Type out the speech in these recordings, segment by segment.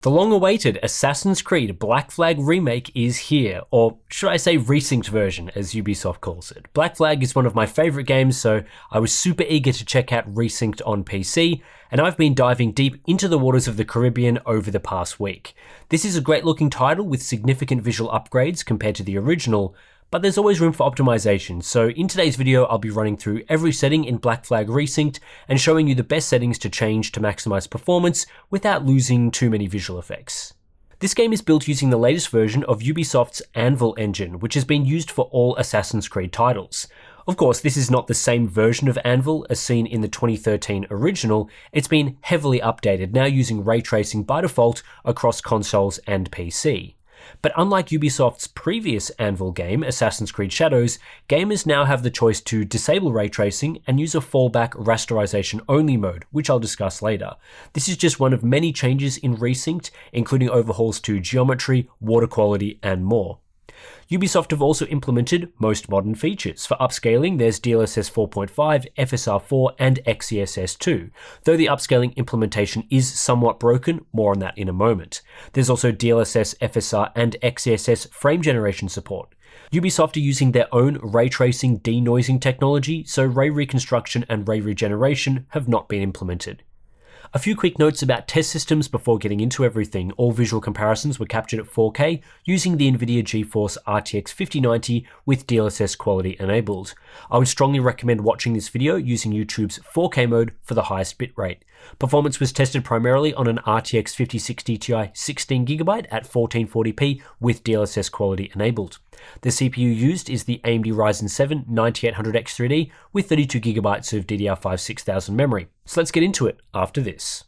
The long-awaited Assassin's Creed Black Flag remake is here, or should I say Resynced version, as Ubisoft calls it. Black Flag is one of my favourite games, so I was super eager to check out Resynced on PC, and I've been diving deep into the waters of the Caribbean over the past week. This is a great looking title with significant visual upgrades compared to the original, but there's always room for optimization, so in today's video I'll be running through every setting in Black Flag Resynced and showing you the best settings to change to maximize performance without losing too many visual effects. This game is built using the latest version of Ubisoft's Anvil engine, which has been used for all Assassin's Creed titles. Of course, this is not the same version of Anvil as seen in the 2013 original, it's been heavily updated, now using ray tracing by default across consoles and PC. But unlike Ubisoft's previous Anvil game, Assassin's Creed Shadows, gamers now have the choice to disable ray tracing and use a fallback rasterization only mode, which I'll discuss later. This is just one of many changes in Resynced, including overhauls to geometry, water quality, and more. Ubisoft have also implemented most modern features. For upscaling, there's DLSS 4.5, FSR4, and XeSS2, though the upscaling implementation is somewhat broken, more on that in a moment. There's also DLSS, FSR, and XeSS frame generation support. Ubisoft are using their own ray tracing denoising technology, so ray reconstruction and ray regeneration have not been implemented. A few quick notes about test systems before getting into everything. All visual comparisons were captured at 4K using the NVIDIA GeForce RTX 5090 with DLSS quality enabled. I would strongly recommend watching this video using YouTube's 4K mode for the highest bitrate. Performance was tested primarily on an RTX 5060 Ti 16GB at 1440p with DLSS quality enabled. The CPU used is the AMD Ryzen 7 9800X3D with 32GB of DDR5 6000 memory. So let's get into it after this.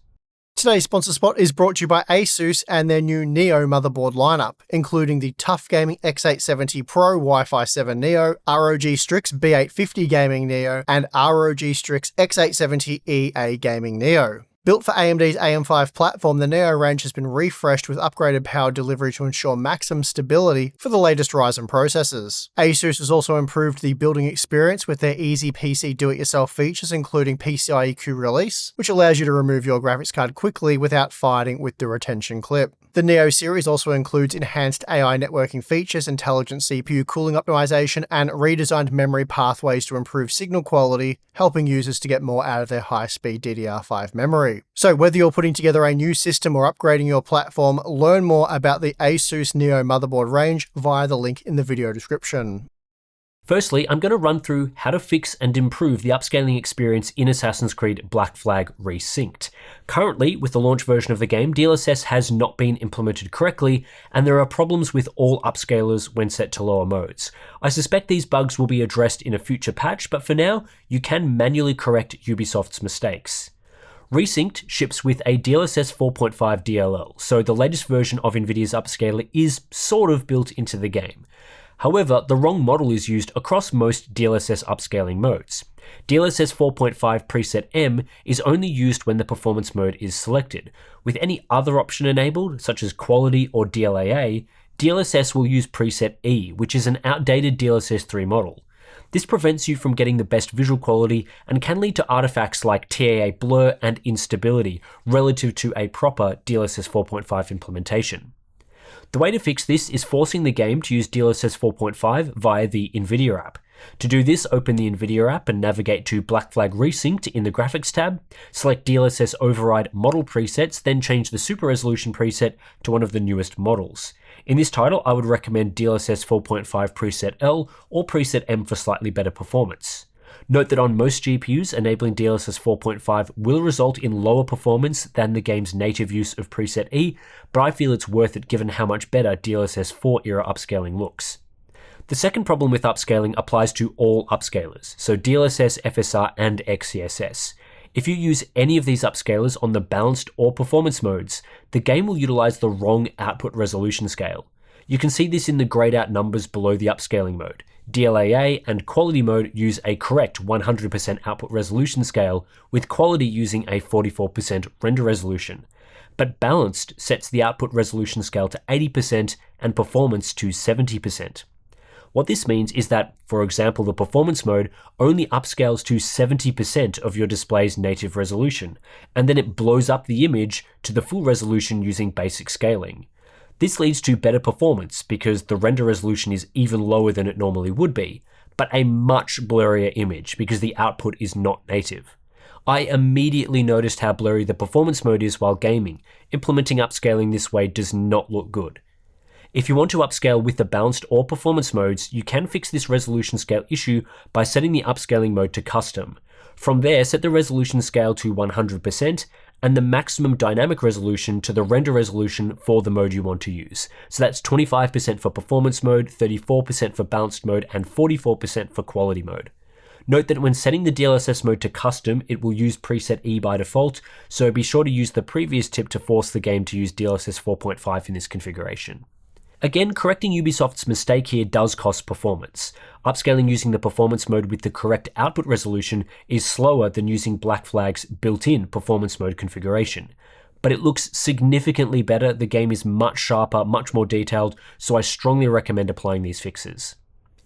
Today's sponsor spot is brought to you by ASUS and their new Neo motherboard lineup, including the Tough Gaming X870 Pro Wi-Fi 7 Neo, ROG Strix B850 Gaming Neo, and ROG Strix X870 EA Gaming Neo. Built for AMD's AM5 platform, the Neo range has been refreshed with upgraded power delivery to ensure maximum stability for the latest Ryzen processors. ASUS has also improved the building experience with their easy PC do-it-yourself features, including PCIe Q release, which allows you to remove your graphics card quickly without fighting with the retention clip. The Neo series also includes enhanced AI networking features, intelligent CPU cooling optimization, and redesigned memory pathways to improve signal quality, helping users to get more out of their high-speed DDR5 memory. So whether you're putting together a new system or upgrading your platform, learn more about the ASUS Neo motherboard range via the link in the video description. Firstly, I'm going to run through how to fix and improve the upscaling experience in Assassin's Creed Black Flag Resynced. Currently, with the launch version of the game, DLSS has not been implemented correctly, and there are problems with all upscalers when set to lower modes. I suspect these bugs will be addressed in a future patch, but for now, you can manually correct Ubisoft's mistakes. Resynced ships with a DLSS 4.5 DLL, so the latest version of NVIDIA's upscaler is sort of built into the game. However, the wrong model is used across most DLSS upscaling modes. DLSS 4.5 preset M is only used when the performance mode is selected. With any other option enabled, such as Quality or DLAA, DLSS will use preset E, which is an outdated DLSS 3 model. This prevents you from getting the best visual quality and can lead to artifacts like TAA blur and instability relative to a proper DLSS 4.5 implementation. The way to fix this is forcing the game to use DLSS 4.5 via the NVIDIA app. To do this, open the NVIDIA app and navigate to Black Flag Resynced in the Graphics tab, select DLSS Override Model Presets, then change the Super Resolution preset to one of the newest models. In this title, I would recommend DLSS 4.5 Preset L or Preset M for slightly better performance. Note that on most GPUs, enabling DLSS 4.5 will result in lower performance than the game's native use of preset E, but I feel it's worth it given how much better DLSS 4 era upscaling looks. The second problem with upscaling applies to all upscalers, so DLSS, FSR, and XeSS. If you use any of these upscalers on the balanced or performance modes, the game will utilize the wrong output resolution scale. You can see this in the grayed out numbers below the upscaling mode. DLAA and Quality mode use a correct 100% output resolution scale, with Quality using a 44% render resolution. But Balanced sets the output resolution scale to 80% and Performance to 70%. What this means is that, for example, the performance mode only upscales to 70% of your display's native resolution, and then it blows up the image to the full resolution using basic scaling. This leads to better performance because the render resolution is even lower than it normally would be, but a much blurrier image because the output is not native. I immediately noticed how blurry the performance mode is while gaming. Implementing upscaling this way does not look good. If you want to upscale with the balanced or performance modes, you can fix this resolution scale issue by setting the upscaling mode to custom. From there, set the resolution scale to 100% and the maximum dynamic resolution to the render resolution for the mode you want to use. So that's 25% for performance mode, 34% for balanced mode, and 44% for quality mode. Note that when setting the DLSS mode to custom, it will use preset E by default, so be sure to use the previous tip to force the game to use DLSS 4.5 in this configuration. Again, correcting Ubisoft's mistake here does cost performance. Upscaling using the performance mode with the correct output resolution is slower than using Black Flag's built-in performance mode configuration. But it looks significantly better, the game is much sharper, much more detailed, so I strongly recommend applying these fixes.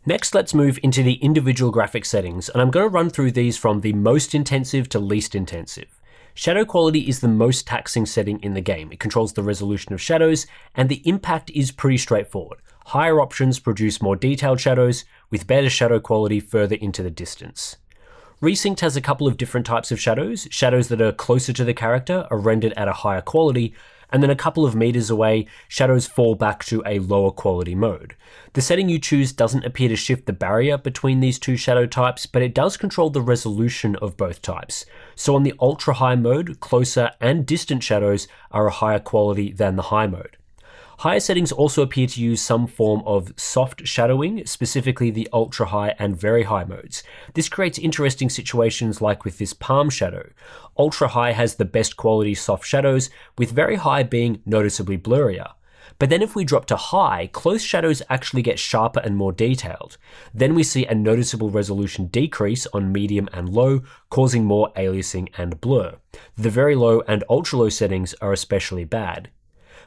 Next, let's move into the individual graphics settings, and I'm going to run through these from the most intensive to least intensive. Shadow quality is the most taxing setting in the game. It controls the resolution of shadows, and the impact is pretty straightforward. Higher options produce more detailed shadows, with better shadow quality further into the distance. Resynced has a couple of different types of shadows. Shadows that are closer to the character are rendered at a higher quality, and then a couple of meters away, shadows fall back to a lower quality mode. The setting you choose doesn't appear to shift the barrier between these two shadow types, but it does control the resolution of both types. So on the ultra high mode, closer and distant shadows are a higher quality than the high mode. Higher settings also appear to use some form of soft shadowing, specifically the ultra high and very high modes. This creates interesting situations like with this palm shadow. Ultra high has the best quality soft shadows, with very high being noticeably blurrier. But then if we drop to high, close shadows actually get sharper and more detailed. Then we see a noticeable resolution decrease on medium and low, causing more aliasing and blur. The very low and ultra low settings are especially bad.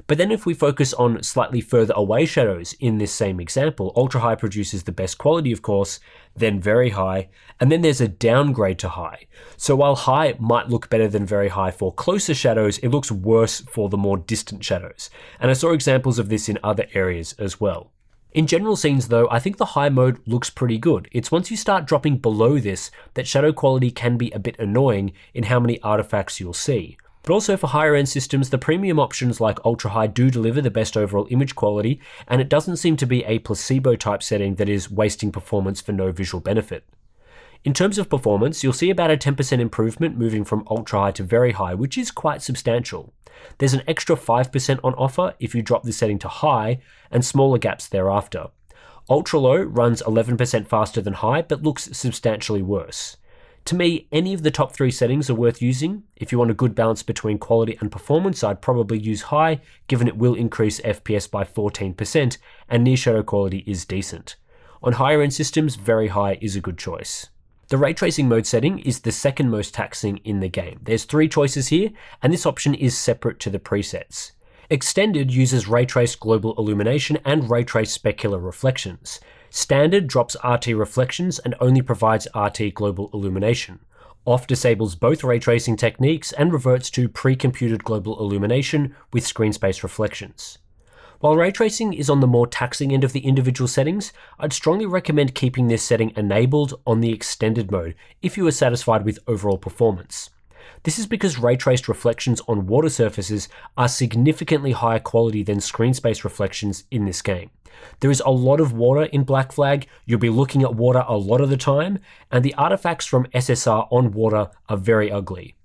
But then if we focus on slightly further away shadows in this same example, ultra high produces the best quality, of course, then very high, and then there's a downgrade to high. So while high might look better than very high for closer shadows, it looks worse for the more distant shadows. And I saw examples of this in other areas as well. In general scenes though, I think the high mode looks pretty good. It's once you start dropping below this that shadow quality can be a bit annoying in how many artifacts you'll see. But also for higher end systems, the premium options like ultra high do deliver the best overall image quality, and it doesn't seem to be a placebo type setting that is wasting performance for no visual benefit. In terms of performance, you'll see about a 10% improvement moving from ultra high to very high, which is quite substantial. There's an extra 5% on offer if you drop the setting to high, and smaller gaps thereafter. Ultra low runs 11% faster than high, but looks substantially worse. To me, any of the top 3 settings are worth using. If you want a good balance between quality and performance, I'd probably use high, given it will increase FPS by 14%, and near shadow quality is decent. On higher end systems, very high is a good choice. The Raytracing Mode setting is the second most taxing in the game. There's 3 choices here, and this option is separate to the presets. Extended uses Raytraced Global Illumination and Raytraced Specular Reflections. Standard drops RT reflections and only provides RT global illumination. Off disables both ray tracing techniques and reverts to pre-computed global illumination with screen space reflections. While ray tracing is on the more taxing end of the individual settings, I'd strongly recommend keeping this setting enabled on the extended mode if you are satisfied with overall performance. This is because ray-traced reflections on water surfaces are significantly higher quality than screen space reflections in this game. There is a lot of water in Black Flag, you'll be looking at water a lot of the time, and the artifacts from SSR on water are very ugly.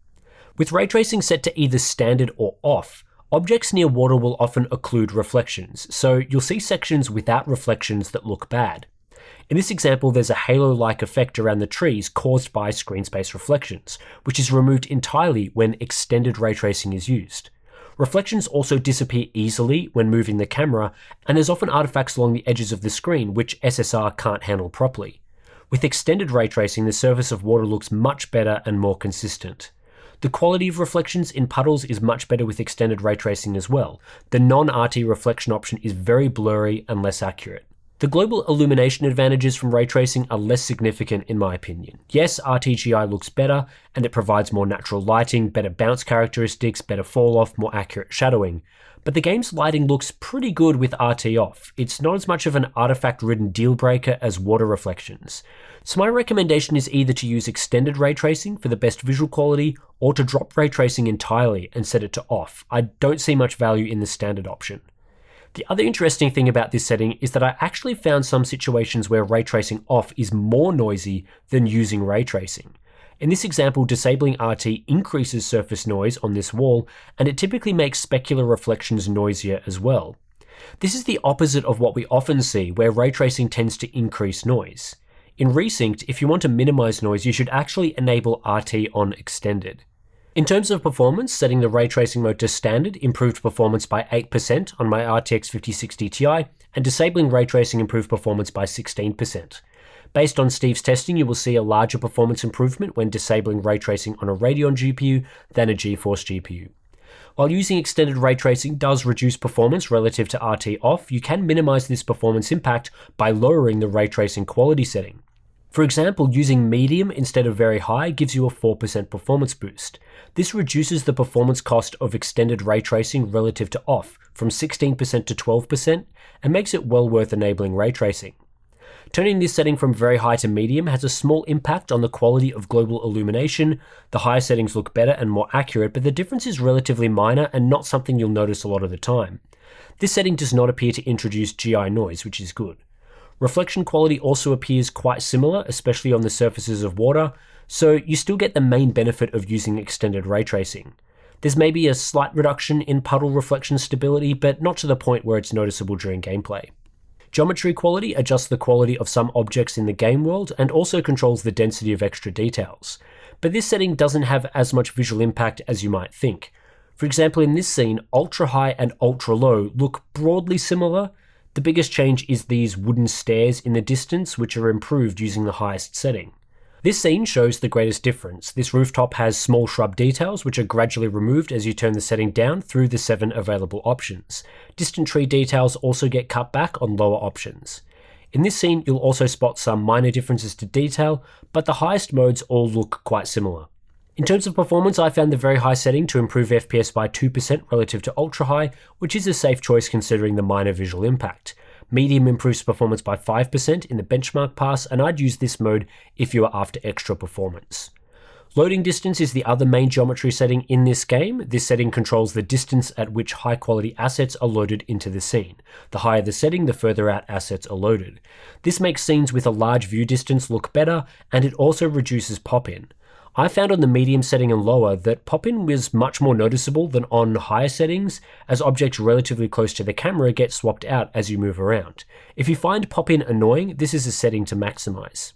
With ray tracing set to either standard or off, objects near water will often occlude reflections, so you'll see sections without reflections that look bad. In this example, there's a halo-like effect around the trees caused by screen space reflections, which is removed entirely when extended ray tracing is used. Reflections also disappear easily when moving the camera, and there's often artifacts along the edges of the screen which SSR can't handle properly. With extended ray tracing, the surface of water looks much better and more consistent. The quality of reflections in puddles is much better with extended ray tracing as well. The non-RT reflection option is very blurry and less accurate. The The global illumination advantages from ray tracing are less significant in my opinion. Yes, RTGI looks better, and it provides more natural lighting, better bounce characteristics, better fall off, more accurate shadowing. But the game's lighting looks pretty good with RT off. It's not as much of an artifact-ridden deal breaker as water reflections. So my recommendation is either to use extended ray tracing for the best visual quality, or to drop ray tracing entirely and set it to off. I don't see much value in the standard option. The other interesting thing about this setting is that I actually found some situations where ray tracing off is more noisy than using ray tracing. In this example, disabling RT increases surface noise on this wall, and it typically makes specular reflections noisier as well. This is the opposite of what we often see, where ray tracing tends to increase noise. In Resynced, if you want to minimize noise, you should actually enable RT on extended. In terms of performance, setting the ray tracing mode to standard improved performance by 8% on my RTX 5060 Ti, and disabling ray tracing improved performance by 16%. Based on Steve's testing, you will see a larger performance improvement when disabling ray tracing on a Radeon GPU than a GeForce GPU. While using extended ray tracing does reduce performance relative to RT off, you can minimize this performance impact by lowering the ray tracing quality setting. For example, using medium instead of very high gives you a 4% performance boost. This reduces the performance cost of extended ray tracing relative to off from 16% to 12% and makes it well worth enabling ray tracing. Turning this setting from very high to medium has a small impact on the quality of global illumination. The higher settings look better and more accurate, but the difference is relatively minor and not something you'll notice a lot of the time. This setting does not appear to introduce GI noise, which is good. Reflection quality also appears quite similar, especially on the surfaces of water, so you still get the main benefit of using extended ray tracing. There's maybe a slight reduction in puddle reflection stability, but not to the point where it's noticeable during gameplay. Geometry quality adjusts the quality of some objects in the game world and also controls the density of extra details. But this setting doesn't have as much visual impact as you might think. For example, in this scene, ultra high and ultra low look broadly similar. The biggest change is these wooden stairs in the distance, which are improved using the highest setting. This scene shows the greatest difference. This rooftop has small shrub details, which are gradually removed as you turn the setting down through the 7 available options. Distant tree details also get cut back on lower options. In this scene, you'll also spot some minor differences to detail, but the highest modes all look quite similar. In terms of performance, I found the very high setting to improve FPS by 2% relative to ultra high, which is a safe choice considering the minor visual impact. Medium improves performance by 5% in the benchmark pass, and I'd use this mode if you are after extra performance. Loading distance is the other main geometry setting in this game. This setting controls the distance at which high quality assets are loaded into the scene. The higher the setting, the further out assets are loaded. This makes scenes with a large view distance look better, and it also reduces pop-in. I found on the medium setting and lower that pop-in was much more noticeable than on higher settings, as objects relatively close to the camera get swapped out as you move around. If you find pop-in annoying, this is a setting to maximize.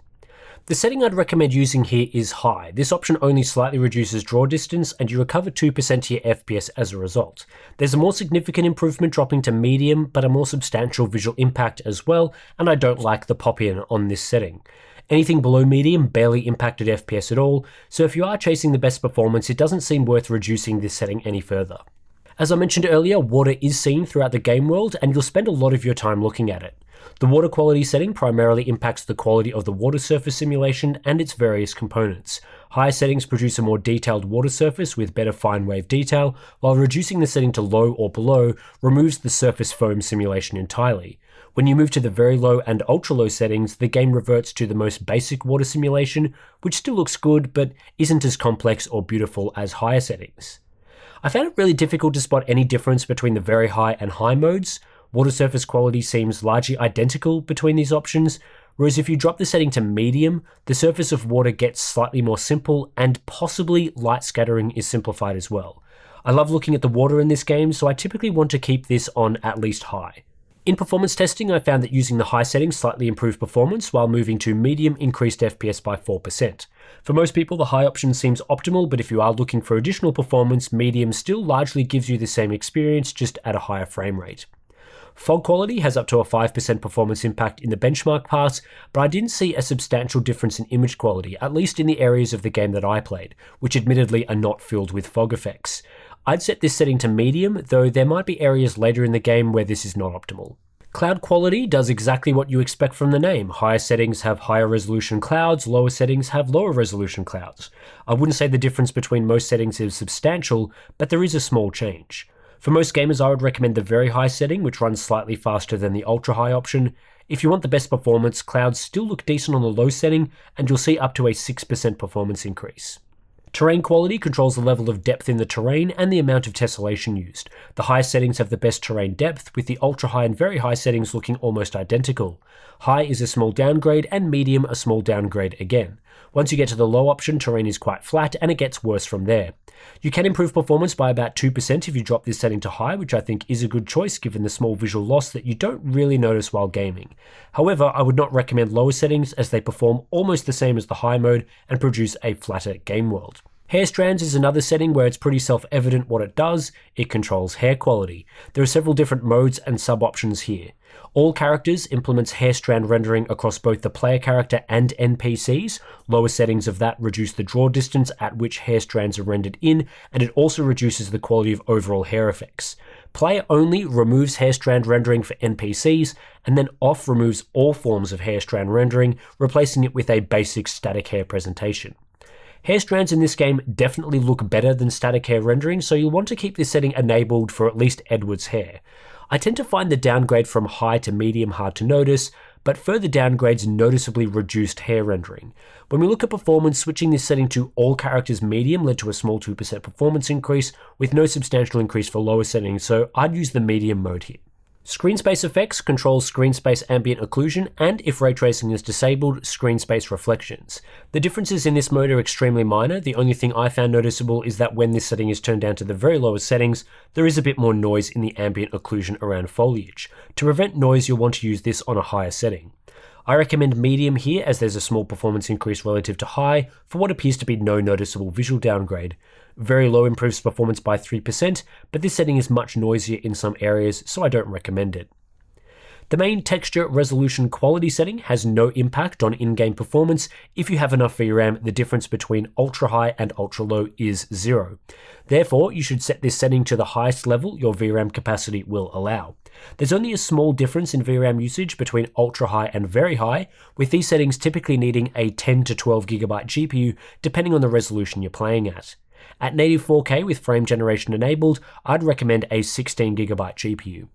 The setting I'd recommend using here is high. This option only slightly reduces draw distance, and you recover 2% to your FPS as a result. There's a more significant improvement dropping to medium, but a more substantial visual impact as well, and I don't like the pop-in on this setting. Anything below medium barely impacted FPS at all, so if you are chasing the best performance, it doesn't seem worth reducing this setting any further. As I mentioned earlier, water is seen throughout the game world, and you'll spend a lot of your time looking at it. The water quality setting primarily impacts the quality of the water surface simulation and its various components. Higher settings produce a more detailed water surface with better fine wave detail, while reducing the setting to low or below removes the surface foam simulation entirely. When you move to the very low and ultra low settings, the game reverts to the most basic water simulation, which still looks good but isn't as complex or beautiful as higher settings. I found it really difficult to spot any difference between the very high and high modes. Water surface quality seems largely identical between these options, whereas if you drop the setting to medium, the surface of water gets slightly more simple and possibly light scattering is simplified as well. I love looking at the water in this game, so I typically want to keep this on at least high. In performance testing, I found that using the high settings slightly improved performance, while moving to medium increased FPS by 4%. For most people, the high option seems optimal, but if you are looking for additional performance, medium still largely gives you the same experience, just at a higher frame rate. Fog quality has up to a 5% performance impact in the benchmark pass, but I didn't see a substantial difference in image quality, at least in the areas of the game that I played, which admittedly are not filled with fog effects. I'd set this setting to medium, though there might be areas later in the game where this is not optimal. Cloud quality does exactly what you expect from the name. Higher settings have higher resolution clouds, lower settings have lower resolution clouds. I wouldn't say the difference between most settings is substantial, but there is a small change. For most gamers, I would recommend the very high setting, which runs slightly faster than the ultra high option. If you want the best performance, clouds still look decent on the low setting, and you'll see up to a 6% performance increase. Terrain quality controls the level of depth in the terrain and the amount of tessellation used. The high settings have the best terrain depth, with the ultra high and very high settings looking almost identical. High is a small downgrade and medium a small downgrade again. Once you get to the low option, terrain is quite flat and it gets worse from there. You can improve performance by about 2% if you drop this setting to high, which I think is a good choice given the small visual loss that you don't really notice while gaming. However, I would not recommend lower settings as they perform almost the same as the high mode and produce a flatter game world. Hair strands is another setting where it's pretty self-evident what it does. It controls hair quality. There are several different modes and sub-options here. All characters implements hair strand rendering across both the player character and NPCs. Lower settings of that reduce the draw distance at which hair strands are rendered in, and it also reduces the quality of overall hair effects. Player only removes hair strand rendering for NPCs, and then off removes all forms of hair strand rendering, replacing it with a basic static hair presentation. Hair strands in this game definitely look better than static hair rendering, so you'll want to keep this setting enabled for at least Edward's hair. I tend to find the downgrade from high to medium hard to notice, but further downgrades noticeably reduced hair rendering. When we look at performance, switching this setting to all characters medium led to a small 2% performance increase, with no substantial increase for lower settings, so I'd use the medium mode here. Screen space effects controls screen space ambient occlusion and, if ray tracing is disabled, screen space reflections. The differences in this mode are extremely minor. The only thing I found noticeable is that when this setting is turned down to the very lowest settings, there is a bit more noise in the ambient occlusion around foliage. To prevent noise, you'll want to use this on a higher setting. I recommend medium here as there's a small performance increase relative to high for what appears to be no noticeable visual downgrade. Very low improves performance by 3%, but this setting is much noisier in some areas, so I don't recommend it. The main texture resolution quality setting has no impact on in-game performance. If you have enough VRAM, the difference between ultra high and ultra low is 0. Therefore, you should set this setting to the highest level your VRAM capacity will allow. There's only a small difference in VRAM usage between ultra high and very high, with these settings typically needing a 10 to 12 GB GPU depending on the resolution you're playing at. At native 4K with frame generation enabled, I'd recommend a 16 GB GPU.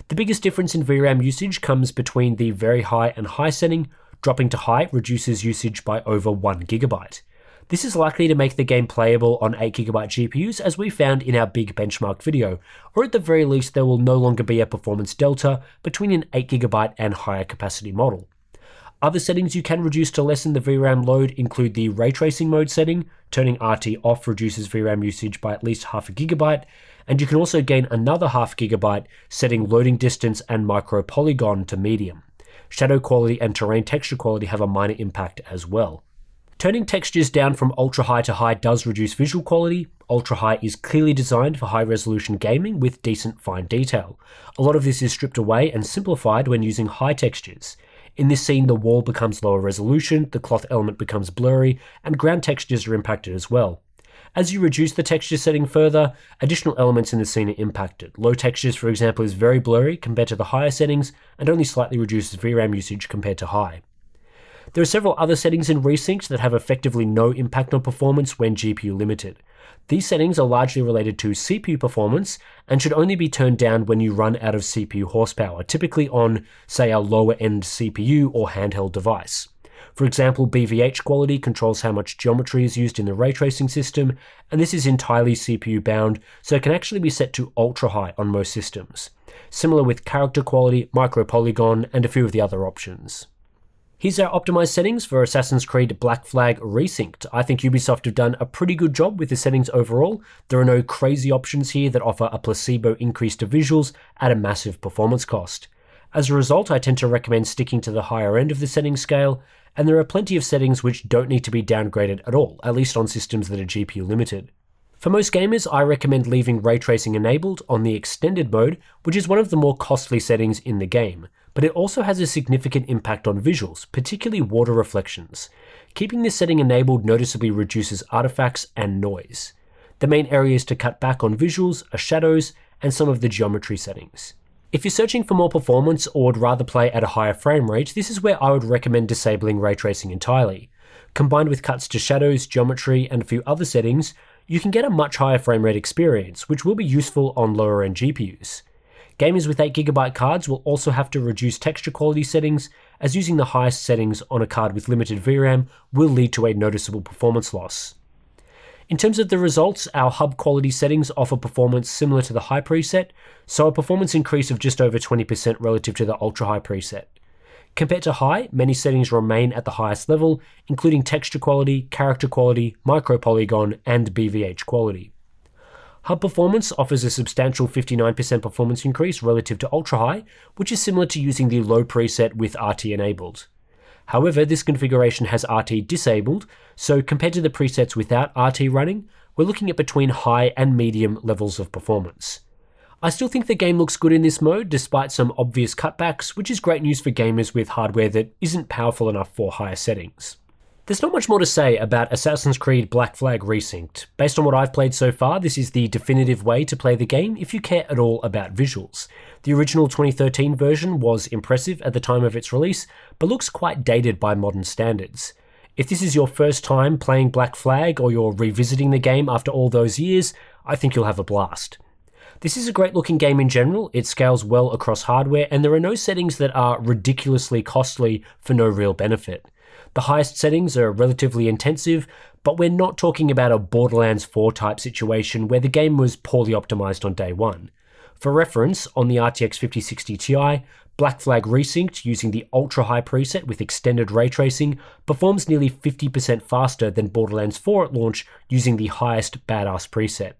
The biggest difference in VRAM usage comes between the very high and high setting. Dropping to high reduces usage by over 1 GB. This is likely to make the game playable on 8 GB GPUs as we found in our big benchmark video, or at the very least there will no longer be a performance delta between an 8 GB and higher capacity model. Other settings you can reduce to lessen the VRAM load include the Raytracing Mode setting. Turning RT off reduces VRAM usage by at least half a gigabyte, and you can also gain another half gigabyte setting loading distance and micro polygon to medium. Shadow quality and terrain texture quality have a minor impact as well. Turning textures down from ultra high to high does reduce visual quality. Ultra high is clearly designed for high resolution gaming with decent fine detail. A lot of this is stripped away and simplified when using high textures. In this scene, the wall becomes lower resolution, the cloth element becomes blurry, and ground textures are impacted as well. As you reduce the texture setting further, additional elements in the scene are impacted. Low textures, for example, is very blurry compared to the higher settings, and only slightly reduces VRAM usage compared to high. There are several other settings in Resynced that have effectively no impact on performance when GPU limited. These settings are largely related to CPU performance and should only be turned down when you run out of CPU horsepower, typically on, say, a lower-end CPU or handheld device. For example, BVH quality controls how much geometry is used in the ray tracing system, and this is entirely CPU bound, so it can actually be set to ultra-high on most systems. Similar with character quality, micro polygon, and a few of the other options. Here's our optimized settings for Assassin's Creed Black Flag Resynced. I think Ubisoft have done a pretty good job with the settings overall. There are no crazy options here that offer a placebo increase to visuals at a massive performance cost. As a result, I tend to recommend sticking to the higher end of the settings scale, and there are plenty of settings which don't need to be downgraded at all, at least on systems that are GPU limited. For most gamers, I recommend leaving ray tracing enabled on the extended mode, which is one of the more costly settings in the game, but it also has a significant impact on visuals, particularly water reflections. Keeping this setting enabled noticeably reduces artifacts and noise. The main areas to cut back on visuals are shadows and some of the geometry settings. If you're searching for more performance or would rather play at a higher frame rate, this is where I would recommend disabling ray tracing entirely. Combined with cuts to shadows, geometry, and a few other settings, you can get a much higher frame rate experience, which will be useful on lower end GPUs. Gamers with 8GB cards will also have to reduce texture quality settings, as using the highest settings on a card with limited VRAM will lead to a noticeable performance loss. In terms of the results, our hub quality settings offer performance similar to the high preset, so a performance increase of just over 20% relative to the ultra high preset. Compared to high, many settings remain at the highest level, including texture quality, character quality, micro polygon, and BVH quality. Hub performance offers a substantial 59% performance increase relative to ultra high, which is similar to using the low preset with RT enabled. However, this configuration has RT disabled, so compared to the presets without RT running, we're looking at between high and medium levels of performance. I still think the game looks good in this mode despite some obvious cutbacks, which is great news for gamers with hardware that isn't powerful enough for higher settings. There's not much more to say about Assassin's Creed Black Flag Resynced. Based on what I've played so far, this is the definitive way to play the game if you care at all about visuals. The original 2013 version was impressive at the time of its release, but looks quite dated by modern standards. If this is your first time playing Black Flag or you're revisiting the game after all those years, I think you'll have a blast. This is a great looking game in general, it scales well across hardware, and there are no settings that are ridiculously costly for no real benefit. The highest settings are relatively intensive, but we're not talking about a Borderlands 4 type situation where the game was poorly optimized on day one. For reference, on the RTX 5060 Ti, Black Flag Resynced using the ultra high preset with extended ray tracing performs nearly 50% faster than Borderlands 4 at launch using the highest badass preset.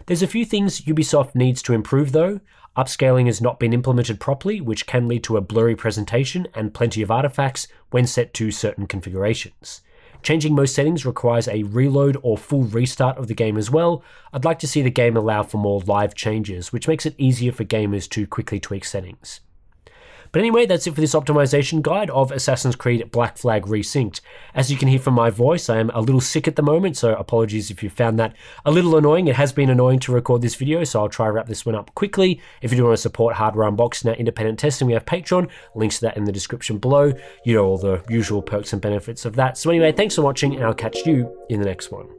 There's a few things Ubisoft needs to improve though. Upscaling has not been implemented properly, which can lead to a blurry presentation and plenty of artifacts when set to certain configurations. Changing most settings requires a reload or full restart of the game as well. I'd like to see the game allow for more live changes, which makes it easier for gamers to quickly tweak settings. But anyway, that's it for this optimization guide of Assassin's Creed Black Flag Resynced. As you can hear from my voice, I am a little sick at the moment, so apologies if you found that a little annoying. It has been annoying to record this video, so I'll try to wrap this one up quickly. If you do want to support Hardware Unboxed and our independent testing, we have Patreon. Links to that in the description below. You know all the usual perks and benefits of that. So anyway, thanks for watching, and I'll catch you in the next one.